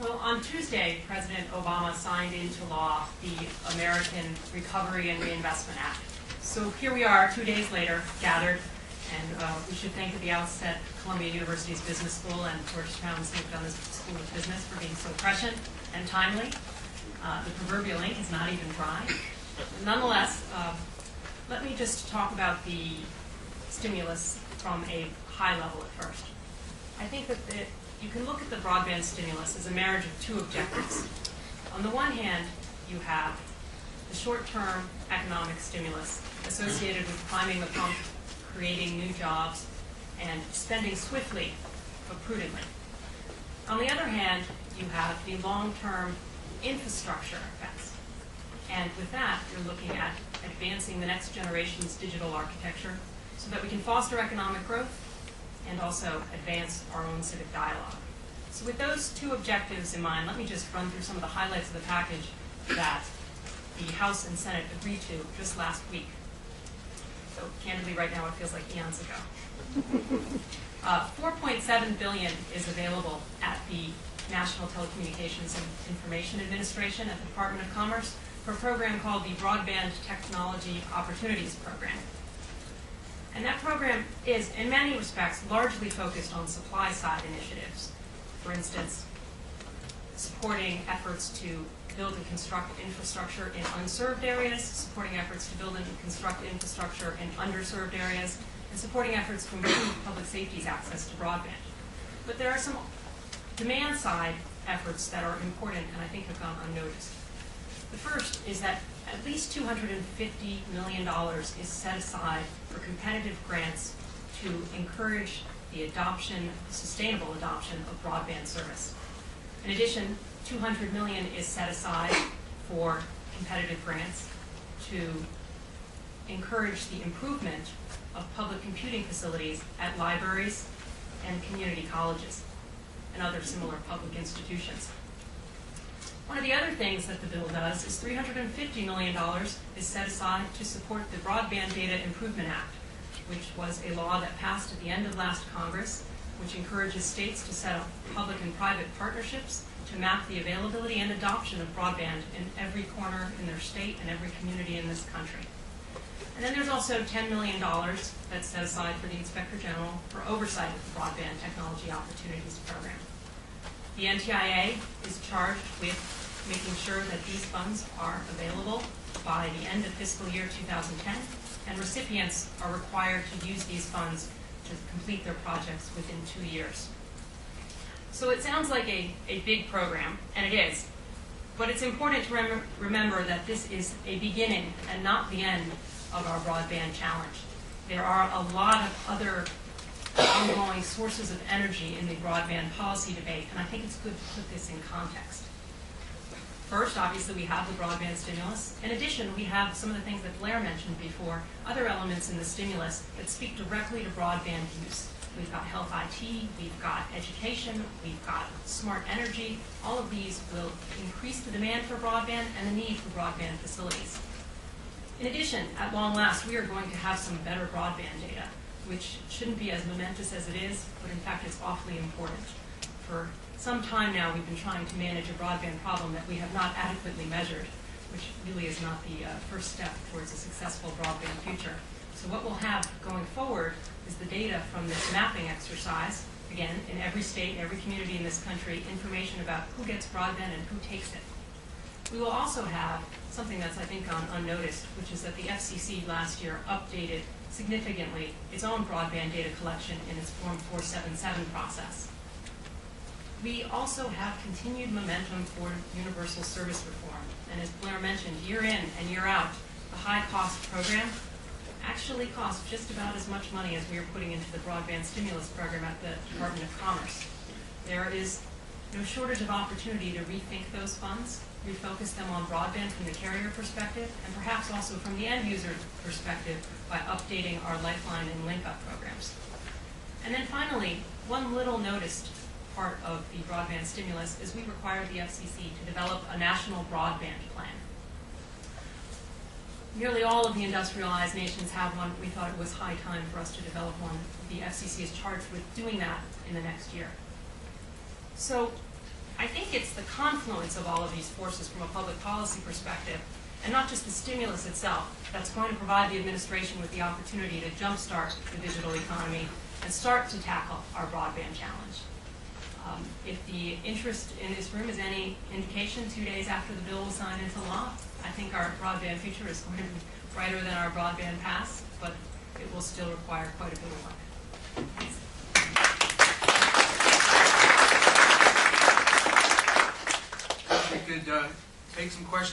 Well, on Tuesday, President Obama signed into law the American Recovery and Reinvestment Act. So here we are, 2 days later, gathered, and we should thank at the outset Columbia University's Business School and Georgetown's Newton School of Business for being so prescient and timely. The proverbial ink is not even dry. Nonetheless, let me just talk about the stimulus from a high level at first. I think that you can look at the broadband stimulus as a marriage of two objectives. On the one hand, you have the short-term economic stimulus associated with priming the pump, creating new jobs, and spending swiftly but prudently. On the other hand, you have the long-term infrastructure effects. And with that, you're looking at advancing the next generation's digital architecture so that we can foster economic growth and also advance our own civic dialogue. So with those two objectives in mind, let me just run through some of the highlights of the package that the House and Senate agreed to just last week. So candidly, right now, it feels like eons ago. $4.7 billion is available at the National Telecommunications and Information Administration at the Department of Commerce for a program called the Broadband Technology Opportunities Program. And that program is, in many respects, largely focused on supply-side initiatives. For instance, supporting efforts to build and construct infrastructure in unserved areas, supporting efforts to build and construct infrastructure in underserved areas, and supporting efforts to improve public safety's access to broadband. But there are some demand-side efforts that are important and I think have gone unnoticed. The first is that at least $250 million is set aside for competitive grants to encourage the adoption, sustainable adoption of broadband service. In addition, $200 million is set aside for competitive grants to encourage the improvement of public computing facilities at libraries and community colleges and other similar public institutions. One of the other things that the bill does is $350 million is set aside to support the Broadband Data Improvement Act, which was a law that passed at the end of last Congress, which encourages states to set up public and private partnerships to map the availability and adoption of broadband in every corner in their state and every community in this country. And then there's also $10 million that's set aside for the Inspector General for oversight of the Broadband Technology Opportunities Program. The NTIA is charged with making sure that these funds are available by the end of fiscal year 2010, and recipients are required to use these funds to complete their projects within 2 years. So it sounds like a big program, and it is, but it's important to remember that this is a beginning and not the end of our broadband challenge. There are a lot of other ongoing sources of energy in the broadband policy debate, and I think it's good to put this in context. First, obviously, we have the broadband stimulus. In addition, we have some of the things that Blair mentioned before, other elements in the stimulus that speak directly to broadband use. We've got health IT, we've got education, we've got smart energy. All of these will increase the demand for broadband and the need for broadband facilities. In addition, at long last, we are going to have some better broadband data, which shouldn't be as momentous as it is, but in fact it's awfully important. For some time now, we've been trying to manage a broadband problem that we have not adequately measured, which really is not the first step towards a successful broadband future. So what we'll have going forward is the data from this mapping exercise, again, in every state, every community in this country, information about who gets broadband and who takes it. We will also have something that's, I think, gone unnoticed, which is that the FCC last year updated significantly its own broadband data collection in its Form 477 process. We also have continued momentum for universal service reform. And as Blair mentioned, year in and year out, the high-cost program actually costs just about as much money as we are putting into the broadband stimulus program at the Department of Commerce. There is no shortage of opportunity to rethink those funds, refocus them on broadband from the carrier perspective, and perhaps also from the end user perspective by updating our Lifeline and link-up programs. And then finally, one little noticed part of the broadband stimulus is we required the FCC to develop a national broadband plan. Nearly all of the industrialized nations have one. We thought it was high time for us to develop one. The FCC is charged with doing that in the next year. So I think it's the confluence of all of these forces from a public policy perspective, and not just the stimulus itself, that's going to provide the administration with the opportunity to jumpstart the digital economy and start to tackle our broadband challenge. If the interest in this room is any indication, 2 days after the bill was signed into law, I think our broadband future is going to be brighter than our broadband past, but it will still require quite a bit of work. Thanks. We could take some questions.